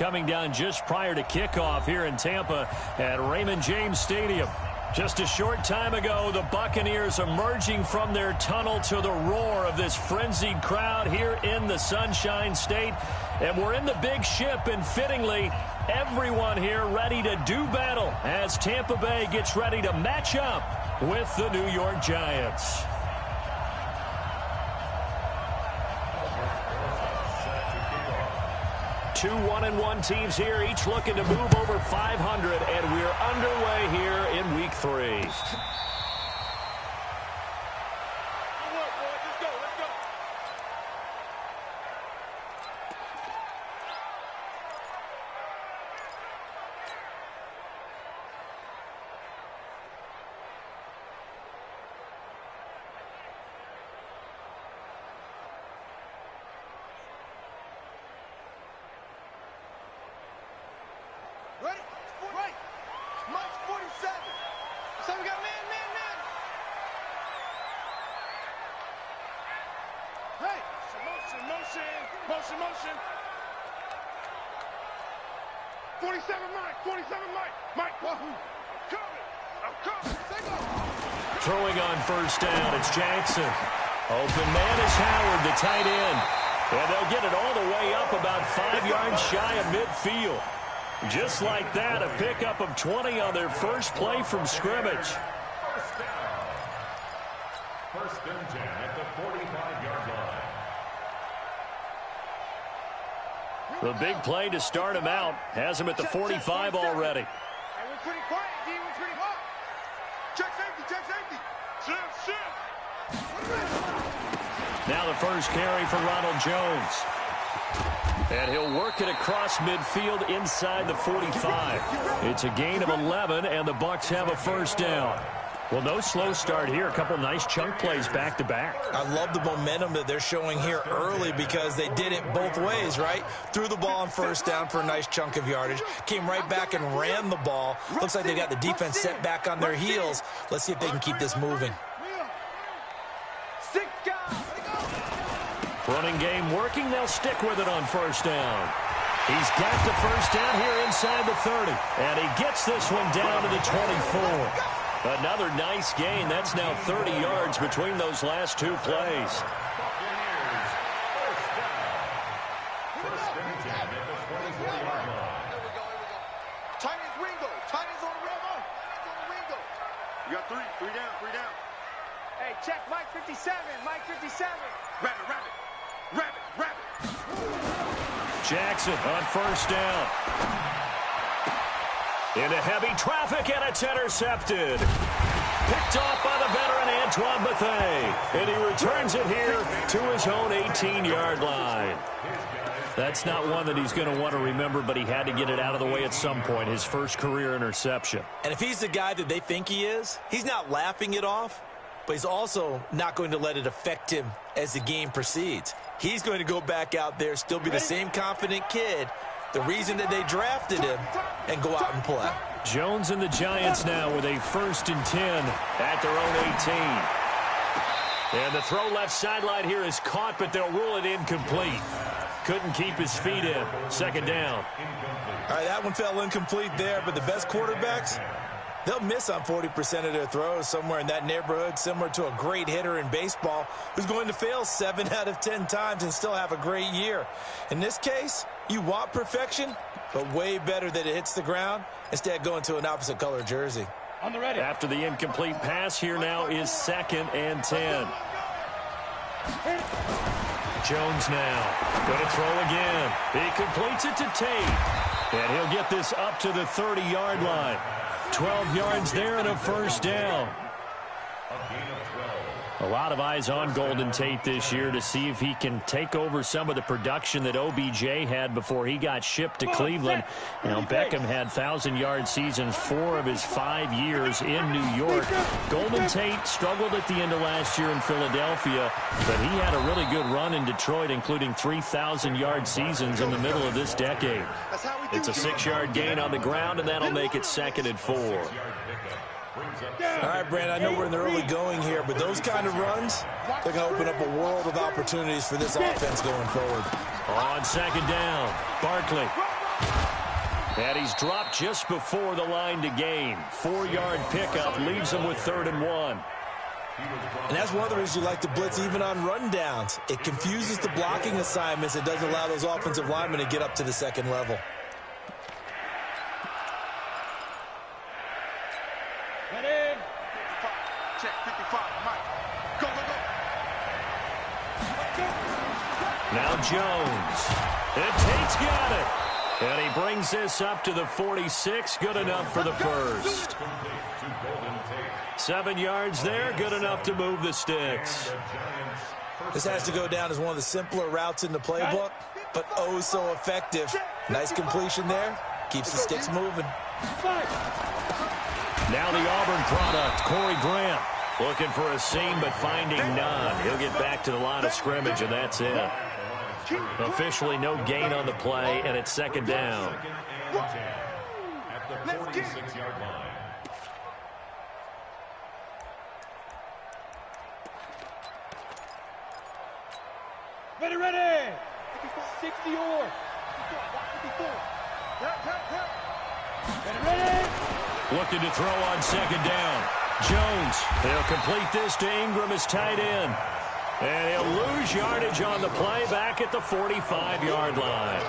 Coming down just prior to kickoff here in Tampa at Raymond James Stadium. Just a short time ago, the Buccaneers emerging from their tunnel to the roar of this frenzied crowd here in the Sunshine State. And we're in the big ship, and fittingly, everyone here ready to do battle as Tampa Bay gets ready to match up with the New York Giants. Two 1-1 teams here, each looking to move over 500, and we're underway here in Week 3. Motion. 47 Mike. I'm coming. Throwing on first down, it's Jackson. Open man is Howard, the tight end. And they'll get it all the way up about 5 yards shy of midfield. Just like that, a pickup of 20 on their first play from scrimmage. First and 10 at the 45-yard line. The big play to start him out has him at the 45 already. We're pretty quiet, D. We're pretty quiet. Check safety. Shift. Now the first carry for Ronald Jones. And he'll work it across midfield inside the 45. It's a gain of 11, and the Bucs have a first down. Well, no slow start here. A couple nice chunk plays back-to-back. I love the momentum that they're showing here early because they did it both ways, right? Threw the ball on first down for a nice chunk of yardage. Came right back and ran the ball. Looks like they got the defense set back on their heels. Let's see if they can keep this moving. Running game working. They'll stick with it on first down. He's got the first down here inside the 30. And he gets this one down to the 24. Another nice gain. That's now 30 yards between those last two plays. Titans Ringo. Titans on the Ringo. You got three down. Hey, check Mike 57. Rabbit. Jackson on first down. Into heavy traffic, and it's intercepted. Picked off by the veteran Antoine Bethea. And he returns it here to his own 18-yard line. That's not one that he's going to want to remember, but he had to get it out of the way at some point, his first career interception. And if he's the guy that they think he is, he's not laughing it off, but he's also not going to let it affect him as the game proceeds. He's going to go back out there, still be the same confident kid, the reason that they drafted him, and go out and play. Jones and the Giants now with a 1st and 10 at their own 18. And the throw left sideline here is caught, but they'll rule it incomplete. Couldn't keep his feet in. Second down. All right, that one fell incomplete there, but the best quarterbacks, they'll miss on 40% of their throws, somewhere in that neighborhood, similar to a great hitter in baseball who's going to fail 7 out of 10 times and still have a great year. In this case, you want perfection, but way better that it hits the ground instead of going to an opposite color jersey. On the ready. After the incomplete pass, here now is 2nd and 10. Jones now going to throw again. He completes it to Tate. And he'll get this up to the 30-yard line. 12 yards there and a first down. A lot of eyes on Golden Tate this year to see if he can take over some of the production that OBJ had before he got shipped to Cleveland. You know, Beckham had 1,000-yard seasons 4 of his 5 years in New York. Golden Tate struggled at the end of last year in Philadelphia, but he had a really good run in Detroit, including 3,000-yard seasons in the middle of this decade. It's a 6-yard gain on the ground, and that'll make it 2nd and 4. All right, Brandon, I know we're in the early going here, but those kind of runs, they're going to open up a world of opportunities for this offense going forward. On 2nd down, Barkley. And he's dropped just before the line to gain. 4-yard pickup leaves him with 3rd and 1. And that's one of the reasons you like to blitz even on rundowns. It confuses the blocking assignments. It doesn't allow those offensive linemen to get up to the second level. Ready? 55. Check 55. Mike. Go, go, go. Now Jones. And Tate's got it. And he brings this up to the 46. Good enough for the first. 7 yards there. Good enough to move the sticks. This has to go down as one of the simpler routes in the playbook, but oh so effective. Nice completion there. Keeps the sticks moving. Now the Auburn product, Corey Grant. Looking for a seam, but finding none. He'll get back to the line of scrimmage, and that's it. Officially no gain on the play, and it's 2nd down. At the 46-yard line. Ready, ready. 60 or. Ready, ready. Looking to throw on 2nd down. Jones, he'll complete this to Ingram as tight end. And he'll lose yardage on the play back at the 45-yard line.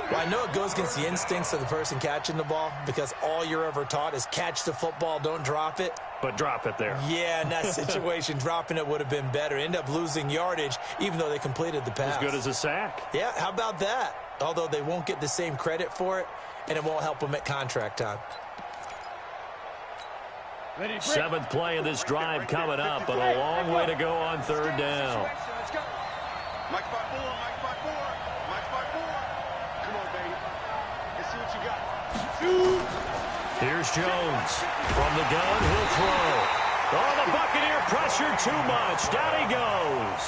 Well, I know it goes against the instincts of the person catching the ball because all you're ever taught is catch the football, don't drop it. But drop it there. Yeah, in that situation, dropping it would have been better. End up losing yardage, even though they completed the pass. As good as a sack. Yeah, how about that? Although they won't get the same credit for it, and it won't help them at contract time. 7th play of this drive coming up, but a long way to go on 3rd down. Mike 5-4, Mike 5-4, Mike 5-4. Come on, baby. Let's see what you got. Shoot. Here's Jones. From the gun, he'll throw. Oh, the Buccaneer pressure too much. Down he goes.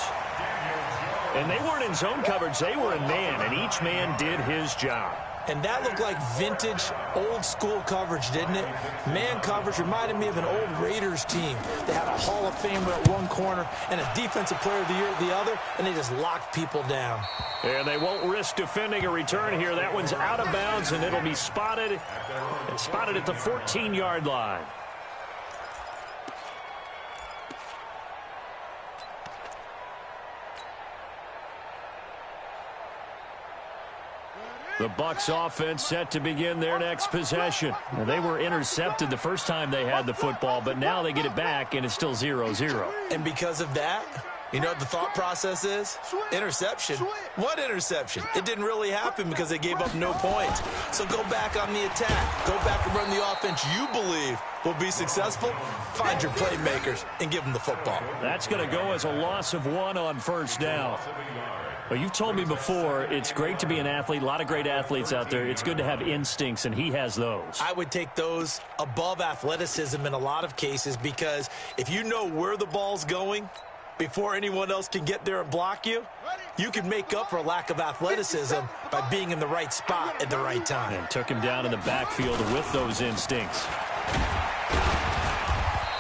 And they weren't in zone coverage. They were in man, and each man did his job. And that looked like vintage, old-school coverage, didn't it? Man coverage reminded me of an old Raiders team. They had a Hall of Famer at one corner and a Defensive Player of the Year at the other, and they just locked people down. And they won't risk defending a return here. That one's out of bounds, and it'll be spotted at the 14-yard line. The Bucs offense set to begin their next possession. Now, they were intercepted the first time they had the football, but now they get it back, and it's still 0-0. And because of that, you know what the thought process is? Interception. What interception? It didn't really happen because they gave up no points. So go back on the attack. Go back and run the offense you believe will be successful. Find your playmakers and give them the football. That's going to go as a loss of 1 on 1st down. Well, you've told me before, it's great to be an athlete. A lot of great athletes out there. It's good to have instincts, and he has those. I would take those above athleticism in a lot of cases because if you know where the ball's going before anyone else can get there and block you, you can make up for a lack of athleticism by being in the right spot at the right time. And took him down in the backfield with those instincts.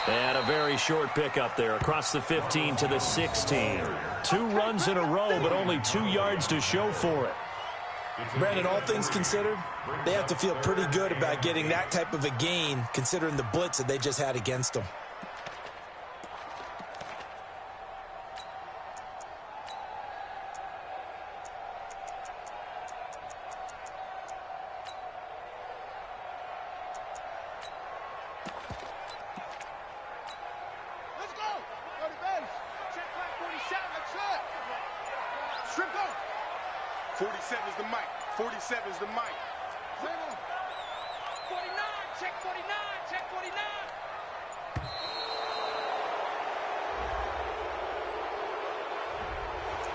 And a very short pickup there across the 15 to the 16. 2 runs in a row, but only 2 yards to show for it. Brandon, all things considered, they have to feel pretty good about getting that type of a gain considering the blitz that they just had against them. Let's go. Go to base. Check back 47. That's it. Strip go. 47 is the mic. 47 is the mic. 49. Check 49. Check 49.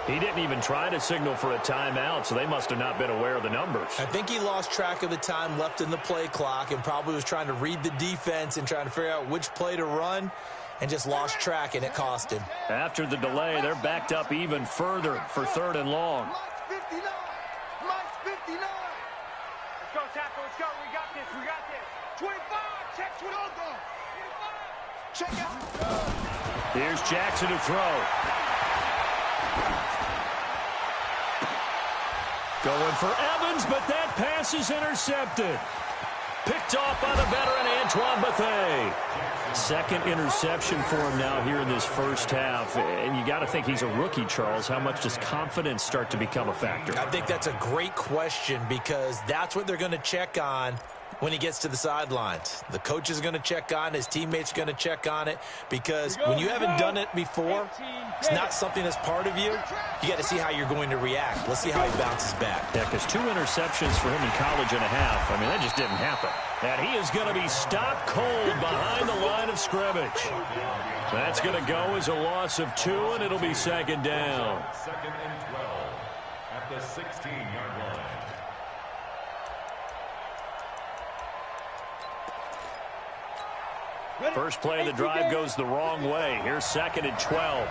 He didn't even try to signal for a timeout, so they must have not been aware of the numbers. I think he lost track of the time left in the play clock and probably was trying to read the defense and trying to figure out which play to run and just lost track, and it cost him. After the delay, they're backed up even further for 3rd and long. Mike's 59. Mike's 59. Let's go, tackle. Let's go. We got this. We got this. 25. Check 20. Go. 25. Check out. Here's Jackson to throw. Going for Evans, but that pass is intercepted. Picked off by the veteran Antoine Bethea. Second interception for him now here in this first half. And you got to think he's a rookie, Charles. How much does confidence start to become a factor? I think that's a great question because that's what they're going to check on when he gets to the sidelines. The coach is going to check on it. His teammates are going to check on it because when you haven't done it before, it's not something that's part of you. You got to see how you're going to react. Let's see how he bounces back. Yeah, because 2 interceptions for him in college and a half. I mean, that just didn't happen. And he is going to be stopped cold behind the line of scrimmage. That's going to go as a loss of 2, and it'll be second down. Second and 12 at the 16-yard line. First play of the drive goes the wrong way. Here's second and 12.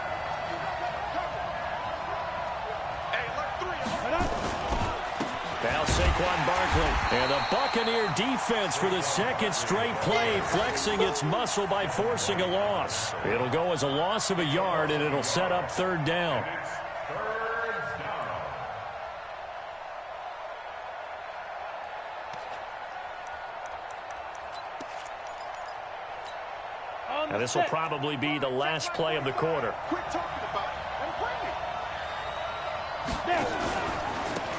Now Saquon Barkley. And the Buccaneer defense for the second straight play, flexing its muscle by forcing a loss. It'll go as a loss of a yard, and it'll set up third down. Now this will probably be the last play of the quarter. Quit talking about it and bring it.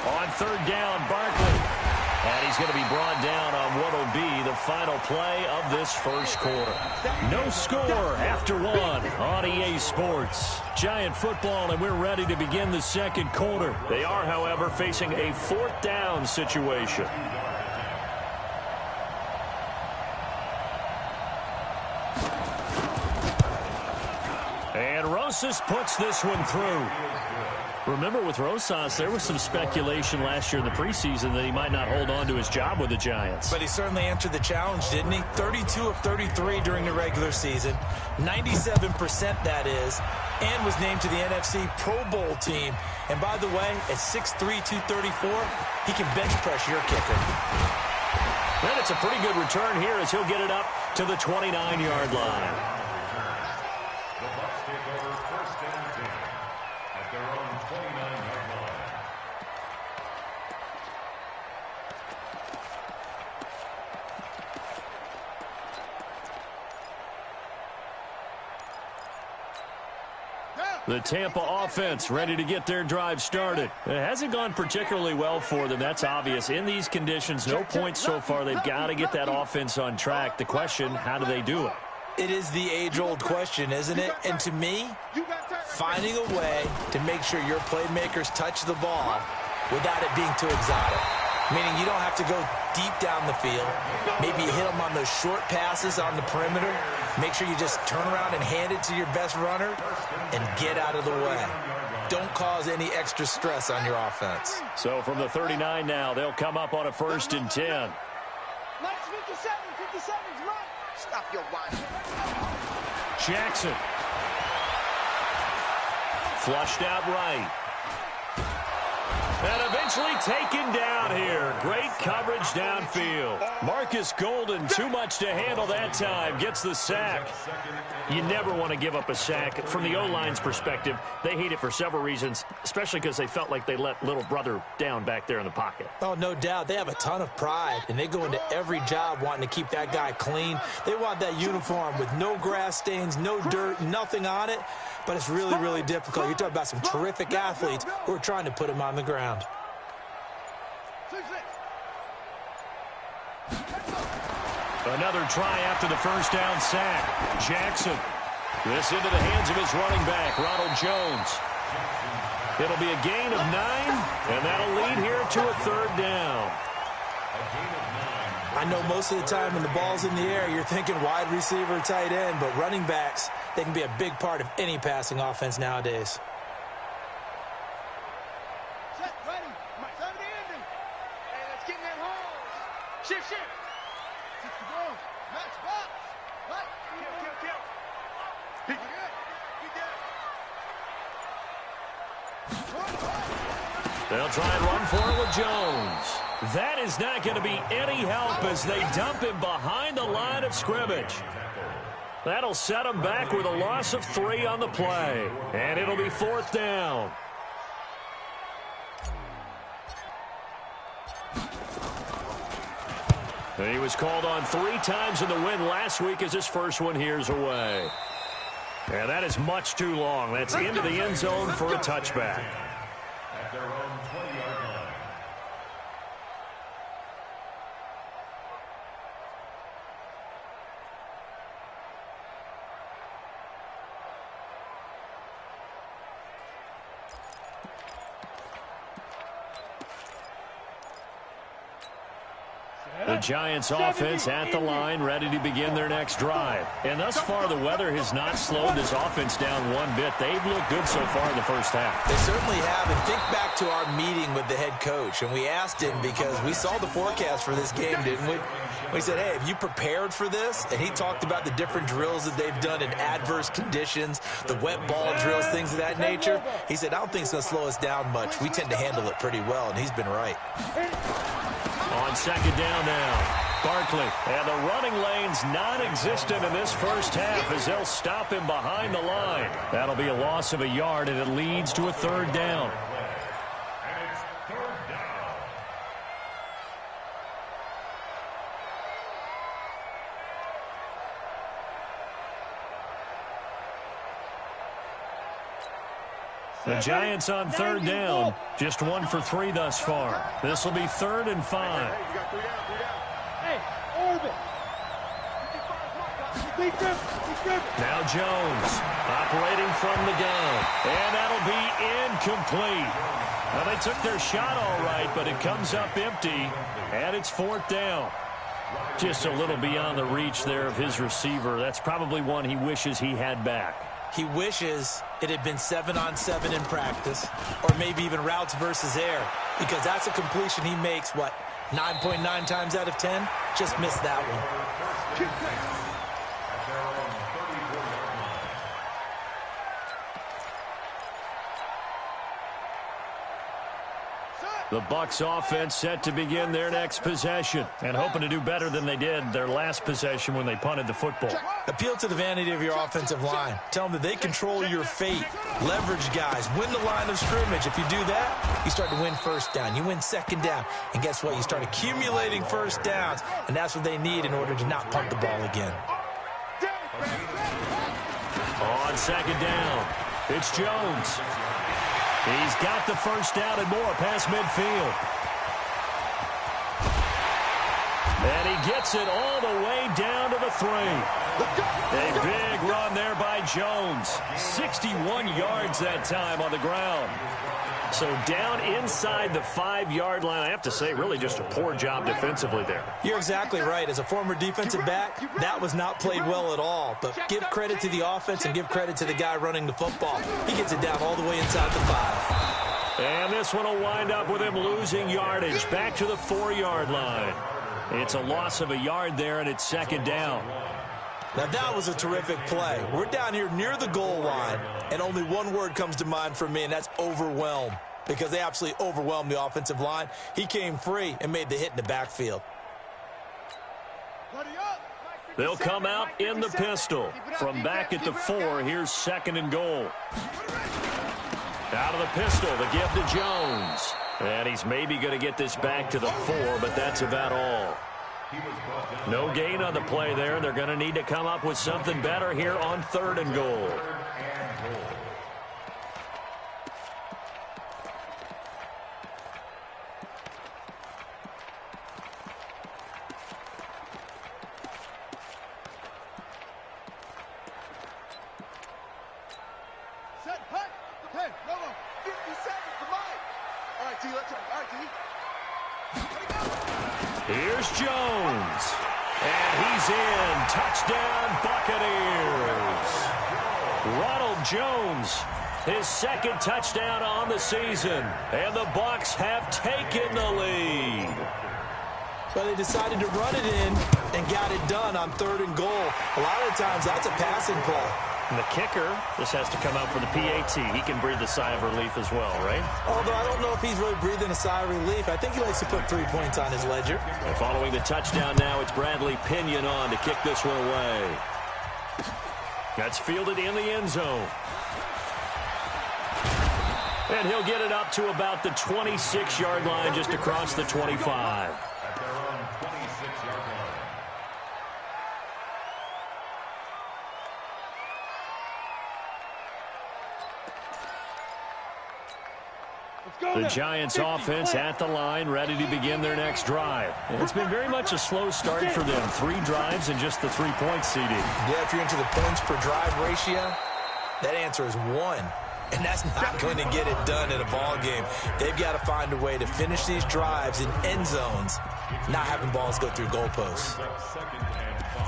On third down, Barkley. And he's going to be brought down on what will be the final play of this first quarter. No score after 1 on EA Sports. Giant football, and we're ready to begin the second quarter. They are, however, facing a fourth down situation. And Rosas puts this one through. Remember, with Rosas, there was some speculation last year in the preseason that he might not hold on to his job with the Giants. But he certainly answered the challenge, didn't he? 32 of 33 during the regular season, 97% that is, and was named to the NFC Pro Bowl team. And by the way, at 6'3", 234, he can bench press your kicker. And it's a pretty good return here as he'll get it up to the 29-yard line. The Bucs take over first and 10 at their own 29-yard line. The Tampa offense ready to get their drive started. It hasn't gone particularly well for them. That's obvious. In these conditions, no points so far. They've got to get that offense on track. The question, how do they do it? It is the age-old question, isn't it? And to me, finding a way to make sure your playmakers touch the ball without it being too exotic. Meaning you don't have to go deep down the field. Maybe you hit them on those short passes on the perimeter. Make sure you just turn around and hand it to your best runner and get out of the way. Don't cause any extra stress on your offense. So from the 39 now, they'll come up on a first and 10. Minus 57, 57's right. Stop your whining. Jackson. Flushed out right. And eventually taken down here. Great coverage downfield. Marcus Golden, too much to handle that time. Gets the sack. You never want to give up a sack. From the O-line's perspective, they hate it for several reasons, especially because they felt like they let little brother down back there in the pocket. Oh, no doubt. They have a ton of pride, and they go into every job wanting to keep that guy clean. They want that uniform with no grass stains, no dirt, nothing on it. But it's really, really difficult. You're talking about some terrific athletes who are trying to put him on the ground. Another try after the first down sack. Jackson. This into the hands of his running back, Ronald Jones. It'll be a gain of 9, and that'll lead here to a third down. I know most of the time when the ball's in the air, you're thinking wide receiver, tight end, but running backs, they can be a big part of any passing offense nowadays. Set, ready. Seven to ending. Hey, let's get in that hole. Shift, shift. 6 to go. Match box. Right. Kill. Pick it up. They'll try and run for it with Jones. That is not going to be any help as they dump him behind the line of scrimmage. That'll set him back with a loss of 3 on the play. And it'll be fourth down. He was called on 3 times in the win last week as his first one here's away. And that is much too long. That's into the end zone for a touchback. At their own 20-yard line. The Giants offense at the line, ready to begin their next drive. And thus far, the weather has not slowed this offense down one bit. They've looked good so far in the first half. They certainly have. And think back to our meeting with the head coach. And we asked him because we saw the forecast for this game, didn't we? We said, hey, have you prepared for this? And he talked about the different drills that they've done in adverse conditions, the wet ball drills, things of that nature. He said, I don't think it's going to slow us down much. We tend to handle it pretty well, and he's been right. On second down now, Barkley. And the running lane's non-existent in this first half as they'll stop him behind the line. That'll be a loss of a yard, and it leads to a third down. And it's third down. The Giants on third down, just 1 for 3 thus far. This will be 3rd and 5. Hey, you got 3 down, 3 down. Hey, orbit. Now Jones operating from the gun. And that'll be incomplete. Now they took their shot all right, but it comes up empty, and it's 4th down. Just a little beyond the reach there of his receiver. That's probably one he wishes he had back. He wishes it had been 7-on-7 in practice, or maybe even routes versus air, because that's a completion he makes, 9.9 times out of 10? Just missed that one. At their own 34-yard line. The Bucs offense set to begin their next possession and hoping to do better than they did their last possession when they punted the football. Appeal to the vanity of your offensive line. Tell them that they control your fate. Leverage guys. Win the line of scrimmage. If you do that, you start to win first down. You win second down. And guess what? You start accumulating first downs. And that's what they need in order to not punt the ball again. On second down, it's Jones. He's got the first down and more past midfield. And he gets it all the way down to the 3. A big run there by Jones. 61 yards that time on the ground. So down inside the 5-yard line. I have to say, really just a poor job defensively there. You're exactly right. As a former defensive back, that was not played well at all. But give credit to the offense and give credit to the guy running the football. He gets it down all the way inside the 5. And this one will wind up with him losing yardage back to the 4-yard line. It's a loss of a yard there, and it's second down. Now, that was a terrific play. We're down here near the goal line, and only one word comes to mind for me, and that's overwhelmed, because they absolutely overwhelmed the offensive line. He came free and made the hit in the backfield. They'll come out in the pistol. From back at the 4, here's 2nd and goal. Out of the pistol, the give to Jones. And he's maybe going to get this back to the 4, but that's about all. No gain on the play there. They're going to need to come up with something better here on 3rd and goal. Set, punt. Hey, no, 50 seconds to mine. All right, T, let's go. All right, T. Here's Jones. And he's in. Touchdown, Buccaneers. Ronald Jones, his 2nd touchdown on the season. And the Bucs have taken the lead. So they decided to run it in and got it done on 3rd and goal. A lot of times that's a passing play. And the kicker, this has to come out for the PAT. He can breathe a sigh of relief as well, right? Although I don't know if he's really breathing a sigh of relief. I think he likes to put 3 points on his ledger. And following the touchdown now, it's Bradley Pinion on to kick this one away. That's fielded in the end zone. And he'll get it up to about the 26-yard line, just across the 25. At their own 26-yard line. The Giants offense at the line, ready to begin their next drive. It's been very much a slow start for them. 3 drives and just the 3-point CD. Yeah, if you're into the points per drive ratio, that answer is 1. And that's not going to get it done in a ball game. They've got to find a way to finish these drives in end zones, not having balls go through goalposts. Second and 5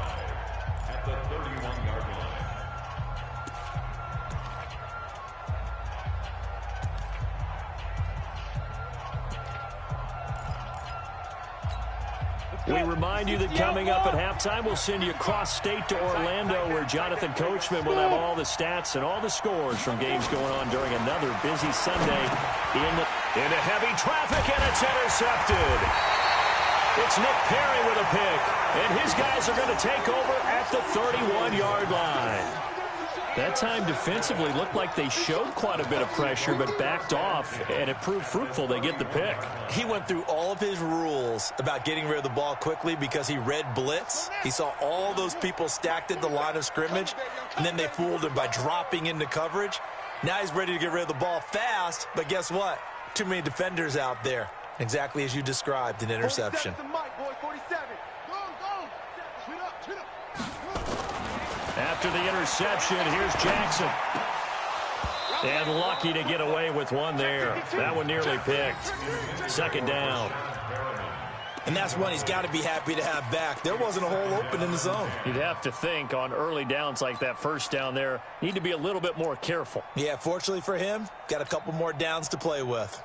at the 31-yard line. We remind you that coming up at halftime, we'll send you across state to Orlando, where Jonathan Coachman will have all the stats and all the scores from games going on during another busy Sunday into heavy traffic, and it's intercepted. It's Nick Perry with a pick, and his guys are going to take over at the 31-yard line. That time defensively looked like they showed quite a bit of pressure but backed off, and it proved fruitful. They get the pick. He went through all of his rules about getting rid of the ball quickly because he read blitz. He saw all those people stacked at the line of scrimmage, and then they fooled him by dropping into coverage. Now he's ready to get rid of the ball fast, but guess what? Too many defenders out there. Exactly as you described, an interception. After the interception, here's Jackson. And lucky to get away with one there. That one nearly picked. Second down. And that's one he's got to be happy to have back. There wasn't a hole open in the zone. You'd have to think on early downs like that first down there, need to be a little bit more careful. Yeah, fortunately for him, got a couple more downs to play with.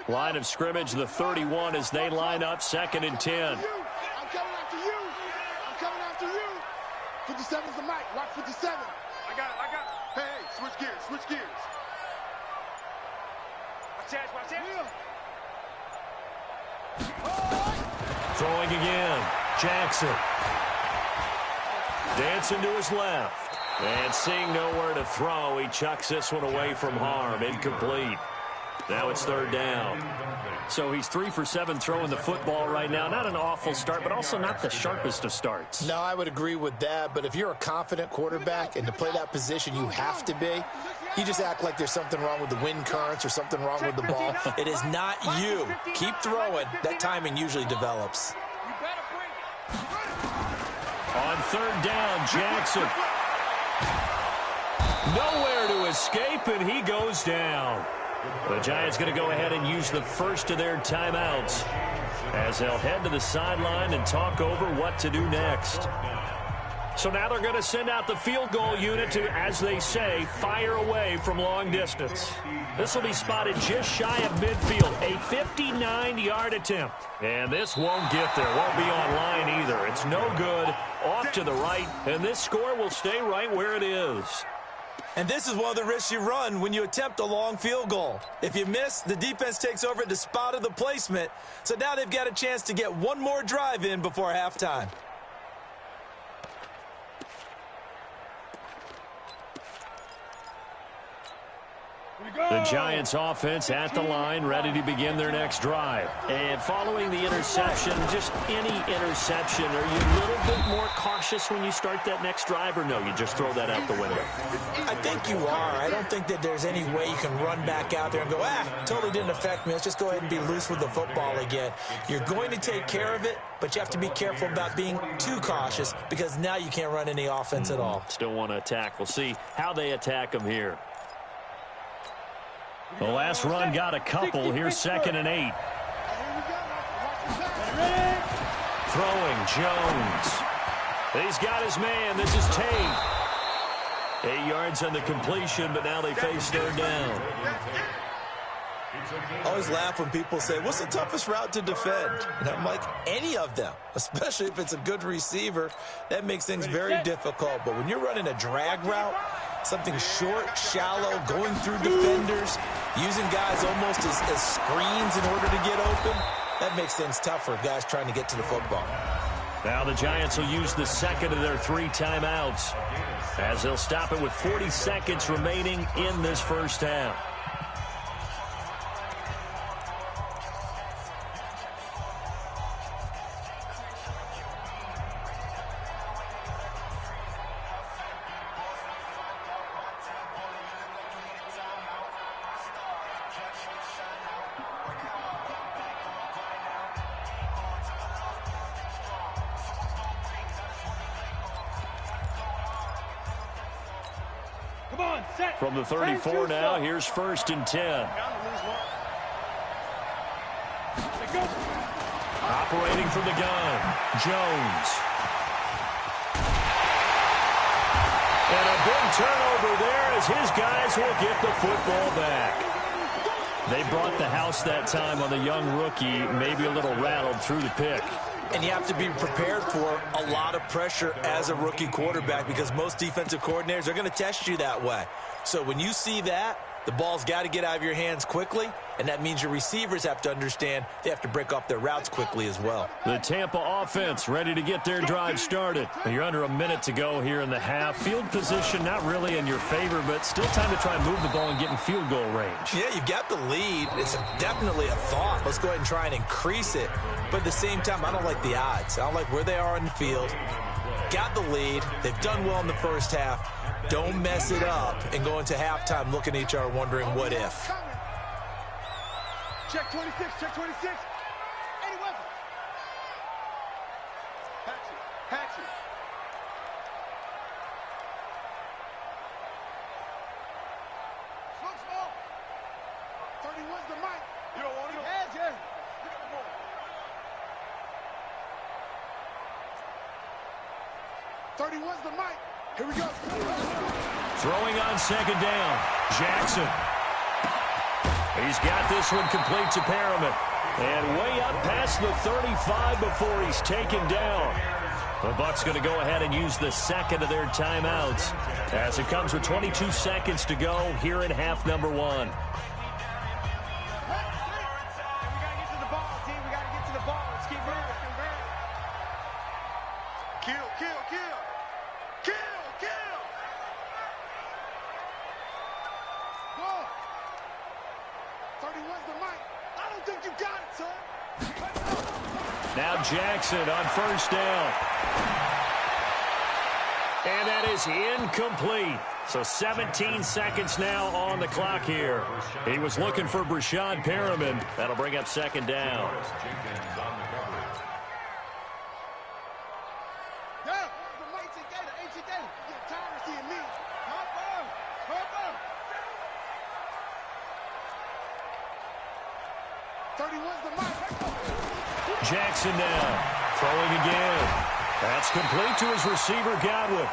Line of scrimmage, the 31 as they line up, 2nd and 10. I'm coming after you. I'm coming after you. 57's the mic. Watch 57. I got it. Hey, switch gears. Watch out. Throwing again. Jackson. Dancing to his left. And seeing nowhere to throw, he chucks this one away from harm. Incomplete. Now it's 3rd down. So he's 3 for 7 throwing the football right now. Not an awful start, but also not the sharpest of starts. No, I would agree with that. But if you're a confident quarterback and to play that position you have to be, you just act like there's something wrong with the wind currents or something wrong with the ball. It is not you. Keep throwing. That timing usually develops. On 3rd down, Jackson. Nowhere to escape, and he goes down. The Giants going to go ahead and use the first of their timeouts as they'll head to the sideline and talk over what to do next. So now they're going to send out the field goal unit to, as they say, fire away from long distance. This will be spotted just shy of midfield, a 59-yard attempt. And this won't get there, won't be on line either. It's no good, off to the right, and this score will stay right where it is. And this is one of the risks you run when you attempt a long field goal. If you miss, the defense takes over at the spot of the placement. So now they've got a chance to get one more drive in before halftime. The Giants offense at the line, ready to begin their next drive. And following the interception, just any interception, are you a little bit more cautious when you start that next drive, or no, you just throw that out the window? I think you are. I don't think that there's any way you can run back out there and go, totally didn't affect me. Let's just go ahead and be loose with the football again. You're going to take care of it, but you have to be careful about being too cautious because now you can't run any offense at all. Still want to attack. We'll see how they attack them here. The last run got a couple. Here's 2nd and 8. Throwing Jones. He's got his man. This is Tate. 8 yards on the completion, but now they face 3rd down. I always laugh when people say, what's the toughest route to defend? And I'm like, any of them, especially if it's a good receiver. That makes things very difficult. But when you're running a drag route, something short, shallow, going through defenders, using guys almost as screens in order to get open, that makes things tough for guys trying to get to the football. Now the Giants will use the 2nd of their 3 timeouts as they'll stop it with 40 seconds remaining in this first half. From the 34 now, here's 1st and 10. Operating from the gun, Jones. And a big turnover there as his guys will get the football back. They brought the house that time on the young rookie, maybe a little rattled through the pick. And you have to be prepared for a lot of pressure as a rookie quarterback because most defensive coordinators are going to test you that way. So when you see that, the ball's got to get out of your hands quickly, and that means your receivers have to understand they have to break off their routes quickly as well. The Tampa offense ready to get their drive started. You're under a minute to go here in the half. Field position not really in your favor, but still time to try and move the ball and get in field goal range. Yeah, you've got the lead. It's definitely a thought. Let's go ahead and try and increase it. But at the same time, I don't like the odds. I don't like where they are in the field. Got the lead. They've done well in the first half. Don't mess it up and go into halftime looking at each other wondering what if. Check 26, check 26. Any weapon. Hatchet. Small. 31's the mic. You don't want it? Yeah. Look at the ball. 31's the mic. Here we go. Throwing on 2nd down, Jackson. He's got this one complete to Perriman. And way up past the 35 before he's taken down. The Bucs going to go ahead and use the second of their timeouts as it comes with 22 seconds to go here in half number 1. We got to get to the ball, team. We got to get to the ball. Let's keep moving. Kill. 31's the mic. I don't think you got it, son. Now Jackson on 1st down. And that is incomplete. So 17 seconds now on the clock here. He was looking for Brashad Perriman. That'll bring up 2nd down. Yeah, the mig's in Gator. Ain't you Gator? You're tired of seeing me. Hop on. Jackson now throwing again. That's complete to his receiver, Gywu.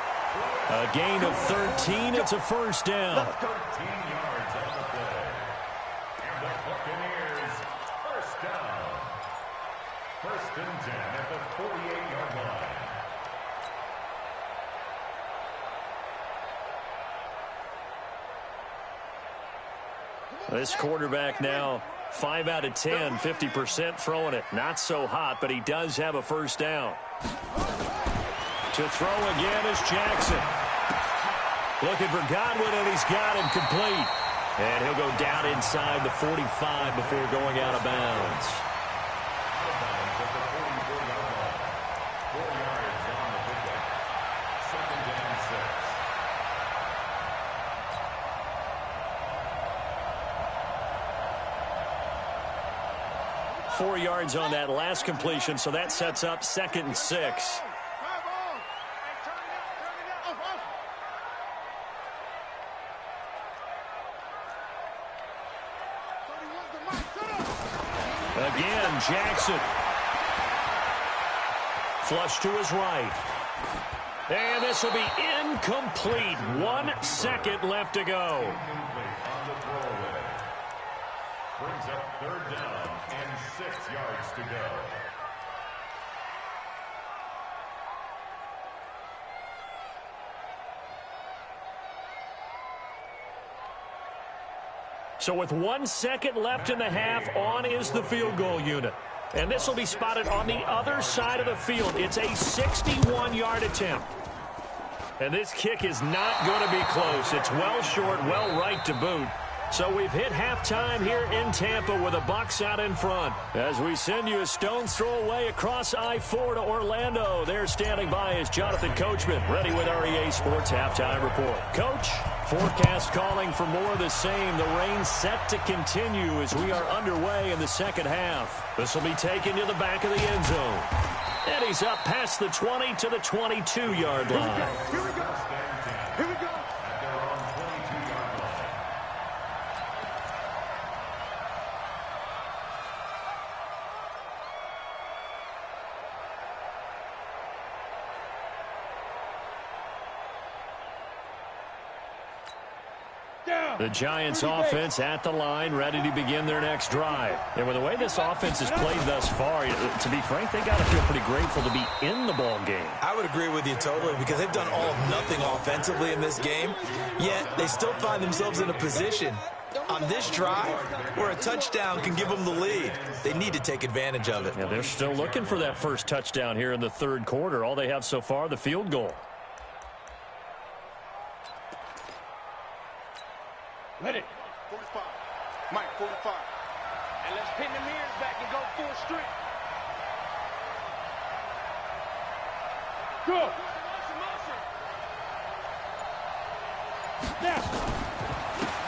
A gain of 13. It's a 1st down. 13 yards on the play. And the Buccaneers, 1st down. 1st and 10 at the 48-yard line. This quarterback now 5 out of 10, 50% throwing it. Not so hot, but he does have a 1st down. To throw again is Jackson. Looking for Godwin, and he's got him complete. And he'll go down inside the 45 before going out of bounds. Out of bounds at the 44-yard line. 4 yards on the pickup. 2nd and 6. 4 yards on that last completion, so that sets up 2nd and 6. Again, Jackson. Flush to his right. And this will be incomplete. 1 second left to go. Incomplete on the throwaway. Brings up 3rd down and 6 yards to go. So with 1 second left in the half, on is the field goal unit. And this will be spotted on the other side of the field. It's a 61-yard attempt. And this kick is not going to be close. It's well short, well right to boot. So we've hit halftime here in Tampa with the Bucs out in front. As we send you a stone's throw away across I-4 to Orlando. There standing by is Jonathan Coachman, ready with REA Sports Halftime Report. Coach, forecast calling for more of the same. The rain set to continue as we are underway in the second half. This will be taken to the back of the end zone. And he's up past the 20 to the 22-yard line. Here we go. At their own The Giants offense at the line, ready to begin their next drive. And with the way this offense has played thus far, to be frank, they got to feel pretty grateful to be in the ball game. I would agree with you totally, because they've done all of nothing offensively in this game, yet they still find themselves in a position on this drive where a touchdown can give them the lead. They need to take advantage of it. Yeah, they're still looking for that first touchdown here in the third quarter. All they have so far, the field goal. Ready. 45. Mike, 45. And let's pin the mirrors back and go full strength. Go.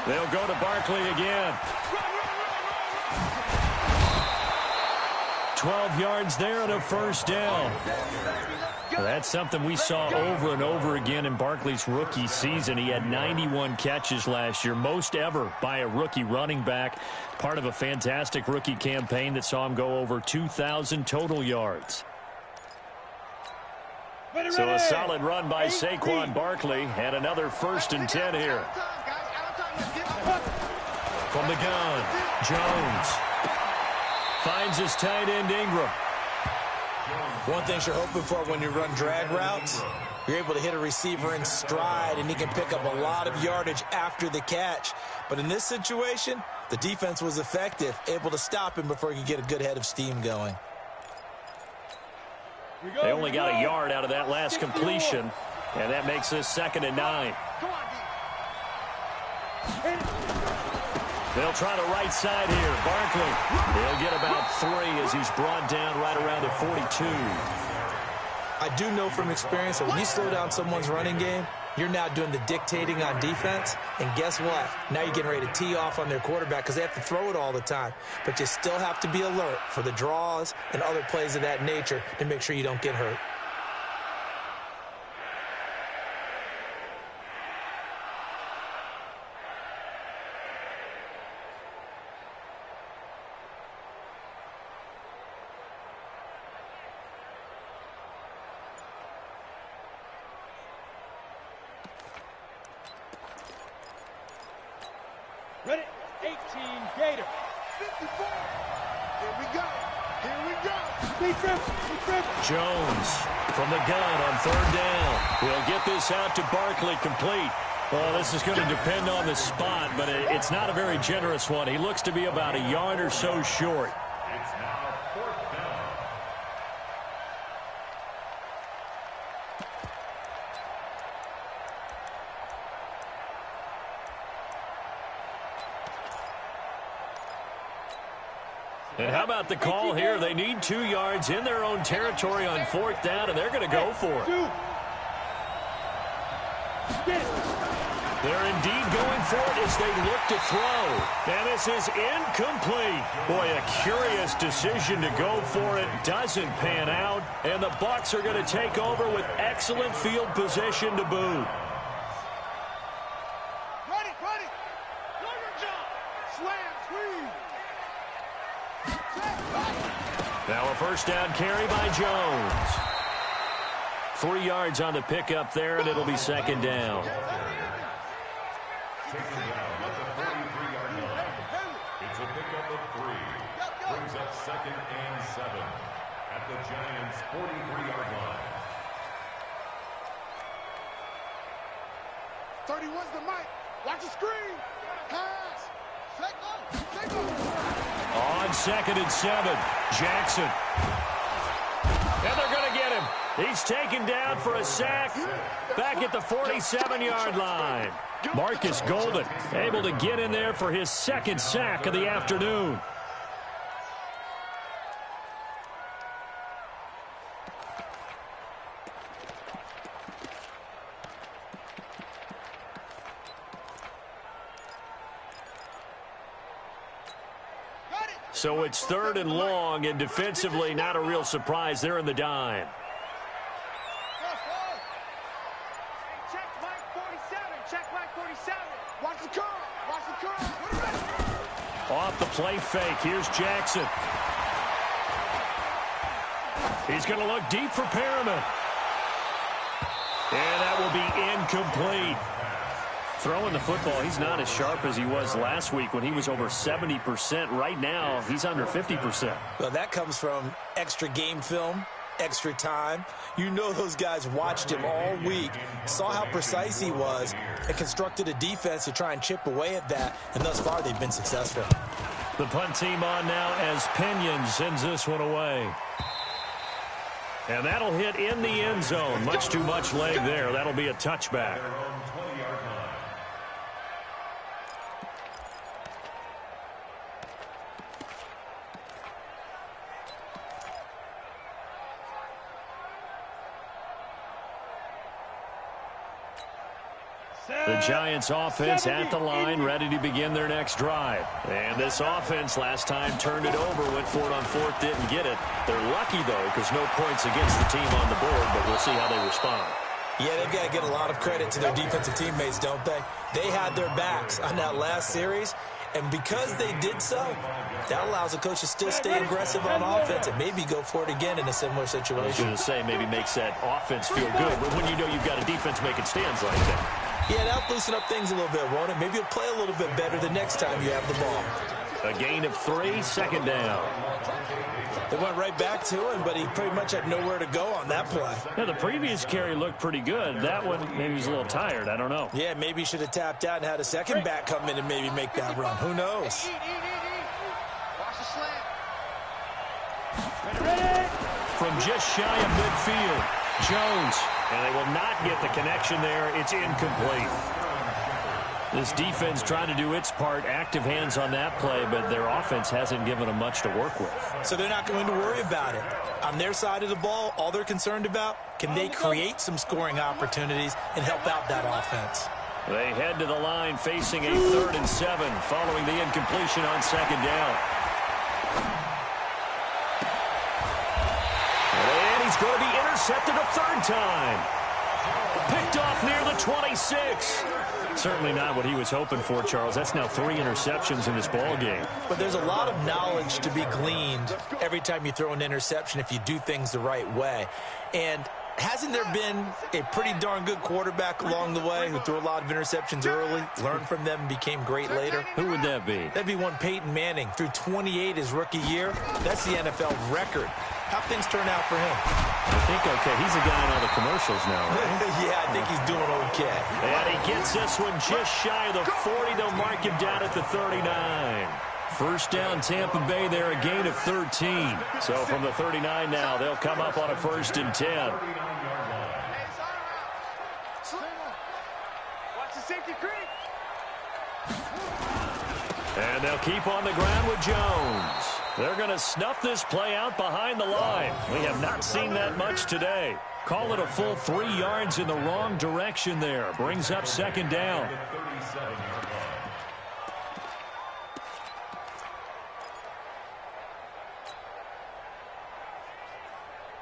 They'll go to Barkley again. 12 yards there and a first down. That's something we saw over and over again in Barkley's rookie season. He had 91 catches last year, most ever by a rookie running back. Part of a fantastic rookie campaign that saw him go over 2,000 total yards. So a solid run by Saquon Barkley, and another 1st and 10 here. From the gun, Jones finds his tight end Ingram. One thing you're hoping for when you run drag routes, you're able to hit a receiver in stride, and he can pick up a lot of yardage after the catch. But in this situation, the defense was effective, able to stop him before he could get a good head of steam going. They only got a yard out of that last completion, and that makes this 2nd and 9. They'll try the right side here. Barkley, he'll get about 3 as he's brought down right around the 42. I do know from experience that when you slow down someone's running game, you're now doing the dictating on defense, and guess what? Now you're getting ready to tee off on their quarterback because they have to throw it all the time. But you still have to be alert for the draws and other plays of that nature to make sure you don't get hurt. Ready? 18, Gator. 54. Here we go. Here we go. Jones from the gun on 3rd down. He'll get this out to Barkley complete. Well, this is going to depend on the spot, but it's not a very generous one. He looks to be about a yard or so short. It's now 4th down. And how about the call here? They need 2 yards in their own territory on 4th down, and they're going to go for it. They're indeed going for it as they look to throw. And this is incomplete. Boy, a curious decision to go for it. Doesn't pan out. And the Bucs are going to take over with excellent field position to boot. Ready. Slam, squeeze. Now a first down carry by Jones. 3 yards on the pickup there, and it'll be 2nd down. Taken down at the 43-yard line. It's a pickup of 3. Brings up 2nd and 7 at the Giants' 43-yard line. 31's the mic. Watch the screen. Pass. Take off. On 2nd and 7, Jackson. And they're going to get him. He's taken down for a sack back at the 47-yard line. Marcus Golden able to get in there for his 2nd sack of the afternoon. So it's 3rd and long, and defensively not a real surprise. They're in the dime. Check Mike 47. Watch the curl. Off the play fake. Here's Jackson. He's going to look deep for Perriman. And that will be incomplete. throwing the football, he's not as sharp as he was last week when he was over 70%. Right now, he's under 50%. Well, that comes from extra game film, extra time. You know those guys watched him all week, saw how precise he was, and constructed a defense to try and chip away at that, and thus far they've been successful. The punt team on now as Pinion sends this one away. And that'll hit in the end zone. Much too much leg there. That'll be a touchback. The Giants offense at the line, ready to begin their next drive. And this offense last time turned it over, went for it on fourth, didn't get it. They're lucky, though, because no points against the team on the board, but we'll see how they respond. Yeah, they've got to get a lot of credit to their defensive teammates, don't they? They had their backs on that last series, and because they did so, that allows the coach to still stay aggressive on offense and maybe go for it again in a similar situation. I was going to say, maybe makes that offense feel good, but when you know you've got a defense making stands like that. Yeah, that'll loosen up things a little bit, won't it? Maybe you'll play a little bit better the next time you have the ball. A gain of 3, second down. They went right back to him, but he pretty much had nowhere to go on that play. Yeah, the previous carry looked pretty good. That one, maybe he's a little tired. I don't know. Yeah, maybe he should have tapped out and had a second back come in and maybe make that run. Who knows? Watch the slant. From just shy of midfield, Jones. And they will not get the connection there. It's incomplete. This defense trying to do its part, active hands on that play, but their offense hasn't given them much to work with. So they're not going to worry about it. On their side of the ball, all they're concerned about, can they create some scoring opportunities and help out that offense? They head to the line facing a 3rd and 7 following the incompletion on second down. And he's going to be intercepted a 3rd time. Picked off near the 26. Certainly not what he was hoping for, Charles. That's now 3 interceptions in this ball game. But there's a lot of knowledge to be gleaned every time you throw an interception if you do things the right way. And hasn't there been a pretty darn good quarterback along the way who threw a lot of interceptions early, learned from them, and became great later? Who would that be? That'd be one Peyton Manning. Threw 28 his rookie year. That's the NFL record. How'd things turn out for him? I think okay. He's a guy in all the commercials now, right? Yeah, I think he's doing okay. And he gets this one just shy of the 40. They'll mark him down at the 39. First down, Tampa Bay there, a gain of 13. So from the 39 now, they'll come up on a 1st and 10. Watch the safety creep. And they'll keep on the ground with Jones. They're going to snuff this play out behind the line. We have not seen that much today. Call it a full 3 yards in the wrong direction there. Brings up second down.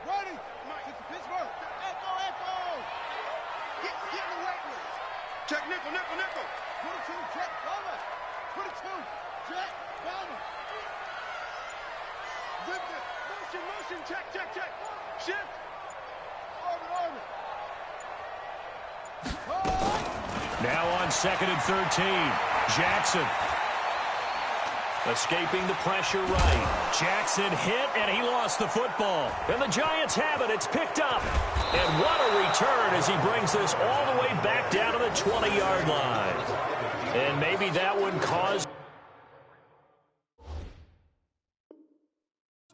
Ready. Get to Pittsburgh. Echo. Get in the weight room. Check nickel. 22, check, Bowman. 22, check, Bowman. Motion, check. Shift. Orbit. Now on 2nd and 13. Jackson. Escaping the pressure right. Jackson hit, and he lost the football. And the Giants have it. It's picked up. And what a return as he brings this all the way back down to the 20-yard line. And maybe that one caused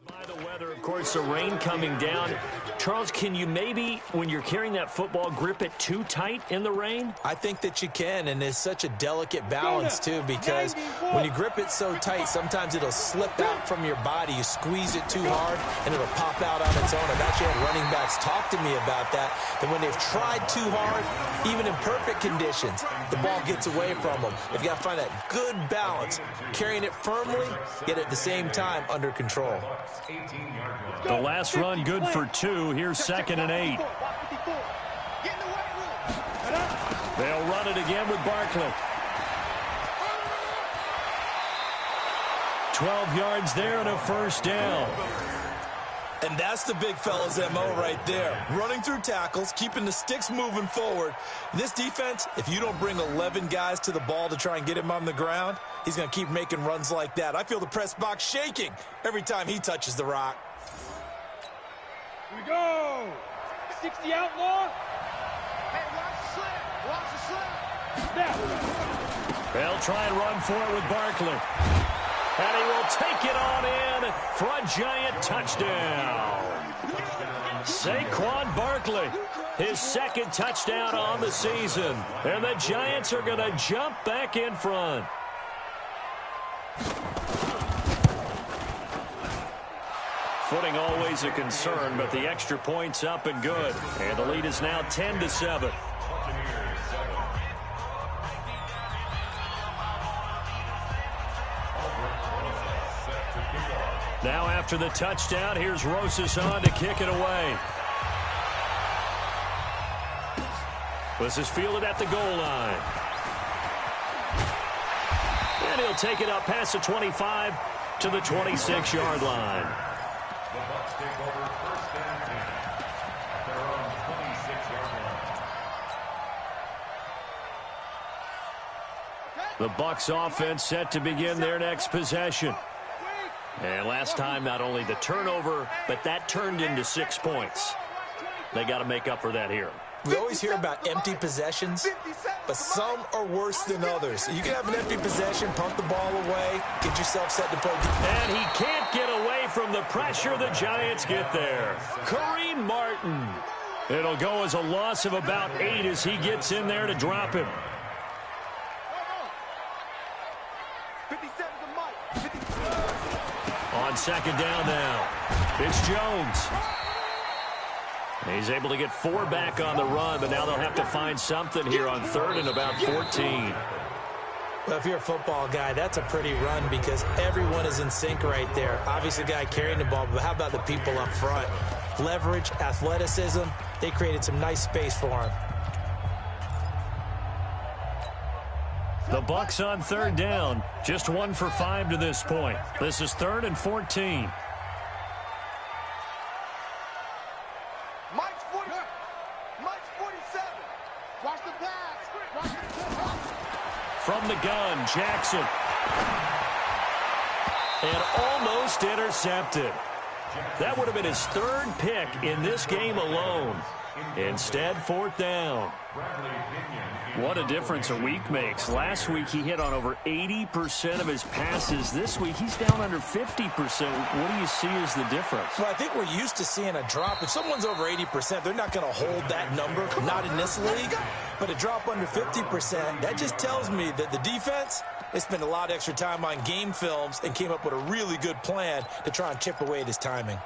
by the weather, of course, the rain coming down. Charles, can you maybe, when you're carrying that football, grip it too tight in the rain? I think that you can, and it's such a delicate balance, too, because when you grip it so tight, sometimes it'll slip out from your body. You squeeze it too hard, and it'll pop out on its own. I've actually had running backs talk to me about that when they've tried too hard, even in perfect conditions, the ball gets away from them. They've got to find that good balance, carrying it firmly, yet at the same time under control. The last run good for 2. Here's 2nd and 8. They'll run it again with Barkley. 12 yards there and a 1st down. And that's the big fella's MO right there. Running through tackles, keeping the sticks moving forward. This defense, if you don't bring 11 guys to the ball to try and get him on the ground, he's going to keep making runs like that. I feel the press box shaking every time he touches the rock. Here we go. 60 outlaw. Hey, watch the slip. Now. They'll try and run for it with Barkley. And he will take it on in for a Giant touchdown. Saquon Barkley, his second touchdown on the season. And the Giants are going to jump back in front. Footing always a concern, but the extra point's up and good. And the lead is now 10-7. Now after the touchdown, here's Rosas on to kick it away. This is fielded at the goal line. And he'll take it up past the 25 to the 26-yard line. The Bucs take over first and 10 at their own 26-yard line. The Bucs offense set to begin their next possession. And last time, not only the turnover, but that turned into 6 points. They got to make up for that here. We always hear about empty possessions, but some are worse than others. You can have an empty possession, pump the ball away, get yourself set to play. And he can't get away from the pressure the Giants get there. Kareem Martin. It'll go as a loss of about 8 as he gets in there to drop him. On second down now, it's Jones. He's able to get 4 back on the run, but now they'll have to find something here on third and about 14. Well, if you're a football guy, that's a pretty run because everyone is in sync right there. Obviously, the guy carrying the ball, but how about the people up front? Leverage, athleticism, they created some nice space for him. The Bucs on third down, just 1 for 5 to this point. This is 3rd and 14. Mike's 47. Watch the pass. From the gun, Jackson. And almost intercepted. That would have been his 3rd pick in this game alone. Instead, 4th down. What a difference a week makes. Last week, he hit on over 80% of his passes. This week, he's down under 50%. What do you see as the difference? Well, I think we're used to seeing a drop. If someone's over 80%, they're not going to hold that number, not in this league. But a drop under 50%, that just tells me that the defense, they spent a lot of extra time on game films and came up with a really good plan to try and chip away at his timing.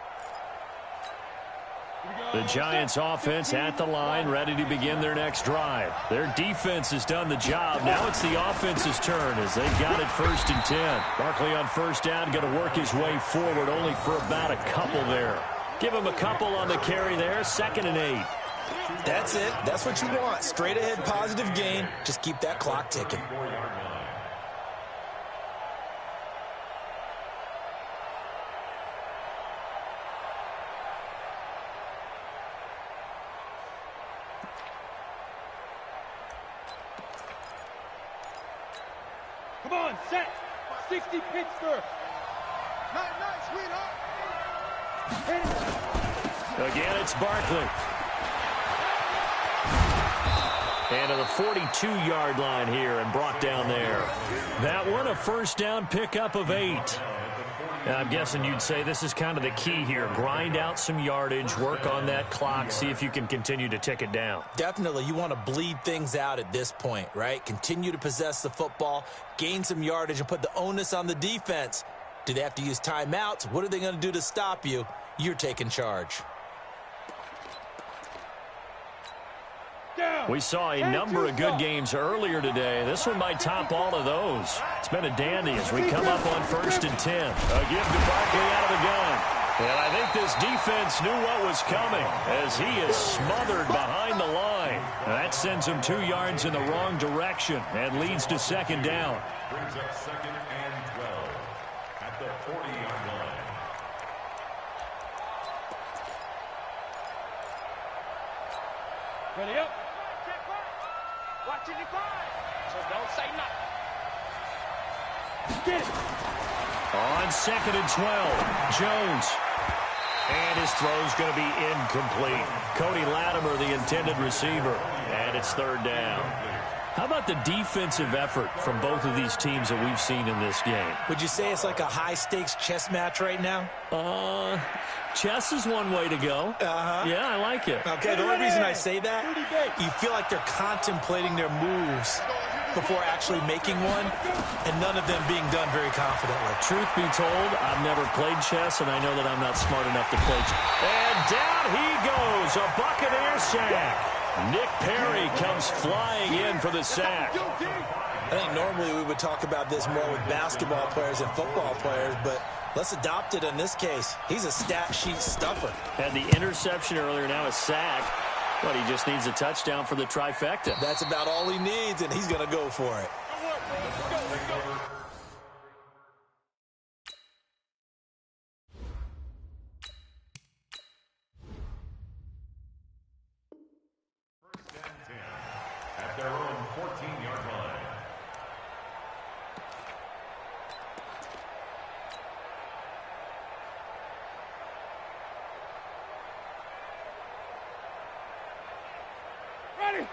The Giants offense at the line, ready to begin their next drive. Their defense has done the job. Now it's the offense's turn as they've got it 1st and 10. Barkley on first down, going to work his way forward, only for about a couple there. Give him a couple on the carry there, 2nd and 8. That's it. That's what you want. Straight ahead, positive gain. Just keep that clock ticking. Come on, set. 60 Pittsburgh. Nice, sweetheart. Again, it's Barkley. And to the 42-yard line here and brought down there. That one, a first down pickup of 8. And I'm guessing you'd say this is kind of the key here. Grind out some yardage, work on that clock, see if you can continue to tick it down. Definitely, you want to bleed things out at this point, right? Continue to possess the football, gain some yardage, and put the onus on the defense. Do they have to use timeouts? What are they going to do to stop you? You're taking charge. We saw a number of good games earlier today. This one might top all of those. It's been a dandy as we come up on 1st and 10. A give to Barkley out of the gun. And I think this defense knew what was coming as he is smothered behind the line. That sends him 2 yards in the wrong direction and leads to 2nd down. Brings up 2nd and 12 at the 40-yard line. Ready up. Watch it define. So don't say nothing. Get it. On 2nd and 12, Jones. And his throw's going to be incomplete. Cody Latimer, the intended receiver. And it's 3rd down. How about the defensive effort from both of these teams that we've seen in this game? Would you say it's like a high-stakes chess match right now? Chess is one way to go. Yeah, I like it. Okay, the only reason I say that, you feel like they're contemplating their moves before actually making one, and none of them being done very confidently. Truth be told, I've never played chess, and I know that I'm not smart enough to play chess. And down he goes, a Buccaneer sack. Nick Perry comes flying in for the sack. I think normally we would talk about this more with basketball players and football players, but let's adopt it in this case. He's a stat sheet stuffer. Had the interception earlier, now a sack. But he just needs a touchdown for the trifecta. That's about all he needs, and he's going to go for it. First and 10 at their own 14-yard line.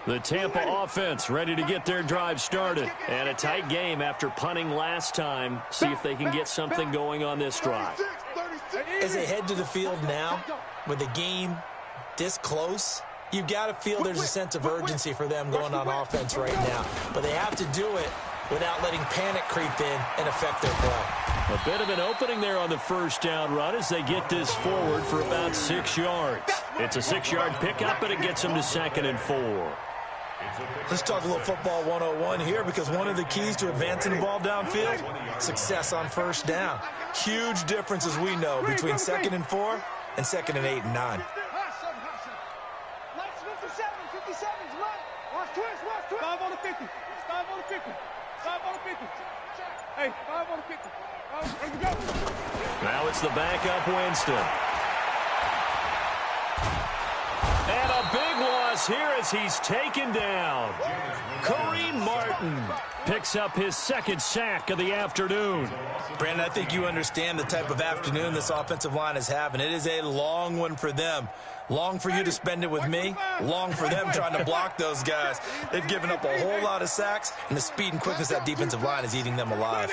The Tampa offense ready to get their drive started. And a tight game after punting last time. See if they can get something going on this drive. As they head to the field now, with the game this close, you've got to feel there's a sense of urgency for them going on offense right now. But they have to do it without letting panic creep in and affect their play. A bit of an opening there on the first down run as they get this forward for about 6 yards. It's a 6-yard pickup, and it gets them to 2nd and 4. Let's talk a little football 101 here, because one of the keys to advancing the ball downfield, success on first down. Huge difference, as we know, between 2nd and 4 and 2nd and 8 and 9. Lights 57's right. Watch twist. 5 on the 50. 5 on the 50. 5 on the 50. Hey, 5 on the 50. Let's go. Now it's the backup Winston. And a big loss here as he's taken down. Kareem Martin picks up his 2nd sack of the afternoon. Brandon, I think you understand the type of afternoon this offensive line is having. It is a long one for them. Long for you to spend it with me. Long for them trying to block those guys. They've given up a whole lot of sacks, and the speed and quickness of that defensive line is eating them alive.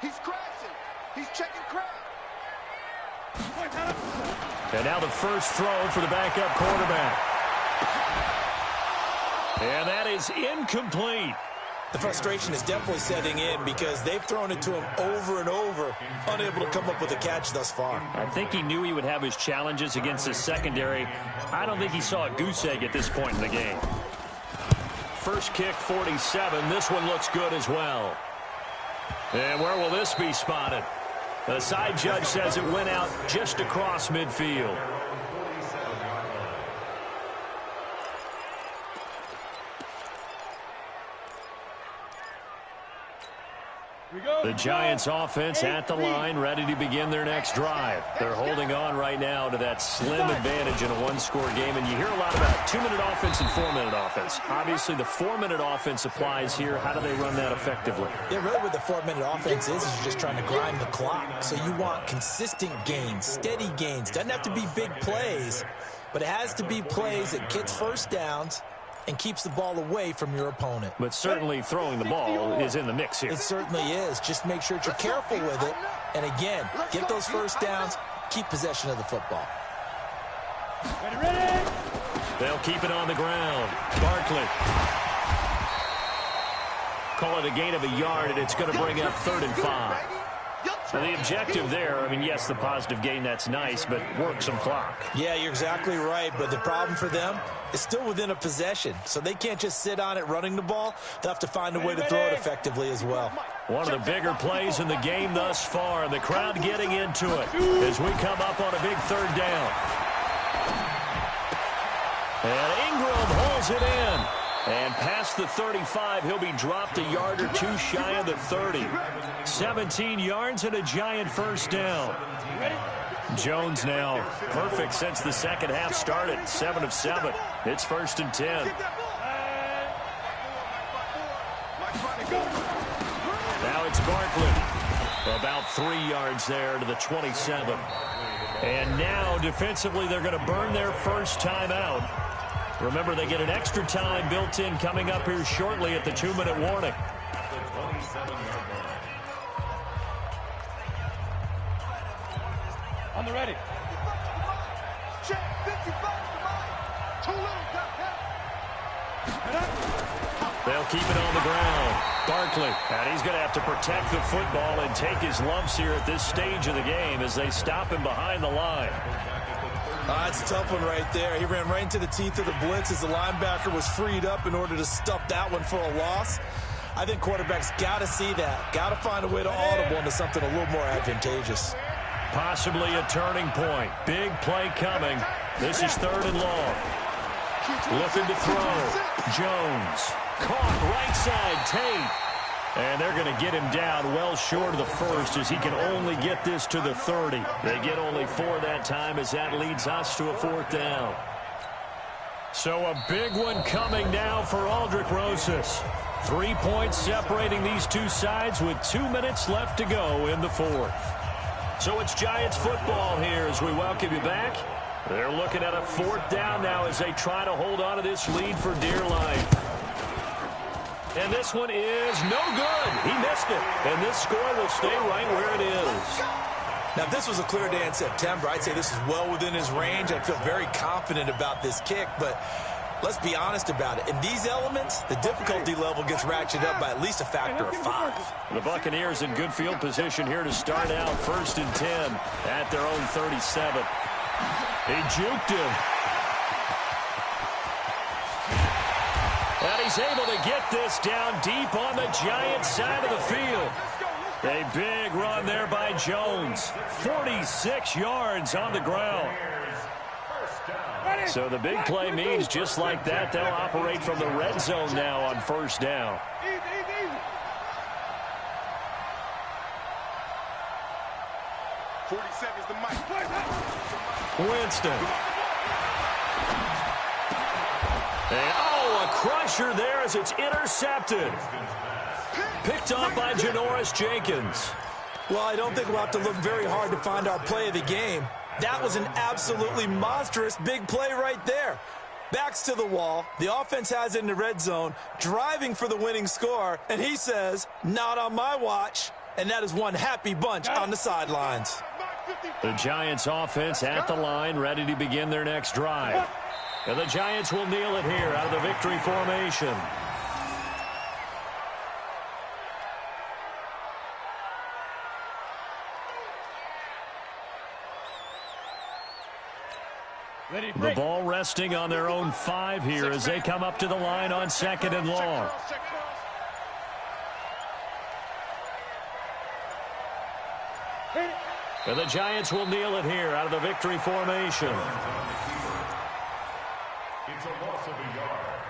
He's crashing. He's checking crash. And now the first throw for the backup quarterback. And that is incomplete. The frustration is definitely setting in because they've thrown it to him over and over, unable to come up with a catch thus far. I think he knew he would have his challenges against his secondary. I don't think he saw a goose egg at this point in the game. First kick, 47. This one looks good as well. And where will this be spotted? The side judge says it went out just across midfield. The Giants offense at the line, ready to begin their next drive. They're holding on right now to that slim advantage in a one-score game, and you hear a lot about 2-minute offense and 4-minute offense. Obviously, the 4-minute offense applies here. How do they run that effectively? Yeah, really what the 4-minute offense is you're just trying to grind the clock. So you want consistent gains, steady gains. Doesn't have to be big plays, but it has to be plays that gets first downs and keeps the ball away from your opponent. But certainly throwing the ball is in the mix here. It certainly is. Just make sure that you're careful with it. And again, get those first downs, keep possession of the football. Ready. They'll keep it on the ground. Barkley. Call it a gain of a yard, and it's going to bring up 3rd and 5. So the objective there, I mean, yes, the positive gain, that's nice, but work some clock. Yeah, you're exactly right, but the problem for them is still within a possession, so they can't just sit on it running the ball. They'll have to find a way to throw it effectively as well. One of the bigger plays in the game thus far, and the crowd getting into it as we come up on a big 3rd down. And Ingram holds it in. And past the 35, he'll be dropped a yard or two shy of the 30. 17 yards and a Giant first down. Jones now perfect since the second half started. 7 of 7. It's 1st and 10. Now it's Barkley. About 3 yards there to the 27. And now defensively they're going to burn their first timeout. Remember, they get an extra time built in coming up here shortly at the 2-minute warning. On the ready. They'll keep it on the ground. Barkley, and he's going to have to protect the football and take his lumps here at this stage of the game as they stop him behind the line. That's a tough one right there. He ran right into the teeth of the blitz as the linebacker was freed up in order to stuff that one for a loss. I think quarterbacks got to see that. Got to find a way to audible into something a little more advantageous. Possibly a turning point. Big play coming. This is 3rd and long. Looking to throw. Jones. Caught right side. Tate. And they're going to get him down well short of the first as he can only get this to the 30. They get only 4 that time as that leads us to a 4th down. So a big one coming now for Aldrick Rosas. 3 points separating these two sides with 2 minutes left to go in the 4th. So it's Giants football here as we welcome you back. They're looking at a 4th down now as they try to hold on to this lead for dear life. And this one is no good. He missed it. And this score will stay right where it is. Now, if this was a clear day in September, I'd say this is well within his range. I'd feel very confident about this kick, but let's be honest about it. In these elements, the difficulty level gets ratcheted up by at least a factor of 5. The Buccaneers in good field position here to start out 1st and 10 at their own 37. He juked him. And he's able to get this down deep on the Giants side of the field. A big run there by Jones. 46 yards on the ground. So the big play means just like that, they'll operate from the red zone now on 1st down. Winston. And, a crusher there as it's intercepted. Picked up by Janoris Jenkins. Well, I don't think we'll have to look very hard to find our play of the game. That was an absolutely monstrous big play right there. Backs to the wall. The offense has it in the red zone, driving for the winning score. And he says, not on my watch. And that is one happy bunch on the sidelines. The Giants offense at the line, ready to begin their next drive. And the Giants will kneel it here out of the victory formation. The ball resting on their own 5 here as they come up to the line on 2nd and long. And the Giants will kneel it here out of the victory formation. It's a loss of a yard,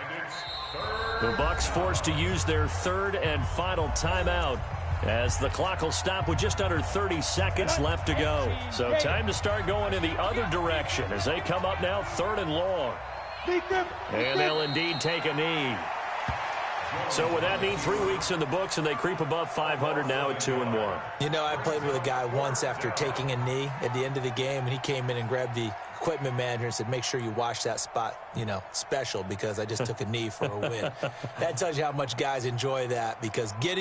and it's 3rd. The Bucs forced to use their 3rd and final timeout as the clock will stop with just under 30 seconds left to go. So time to start going in the other direction as they come up now 3rd and long. And they'll indeed take a knee. So with that knee, 3 weeks in the books, and they creep above 500 now at 2-1. You know, I played with a guy once after taking a knee at the end of the game, and he came in and grabbed the equipment manager and said, make sure you wash that spot, special, because I just took a knee for a win. That tells you how much guys enjoy that, because getting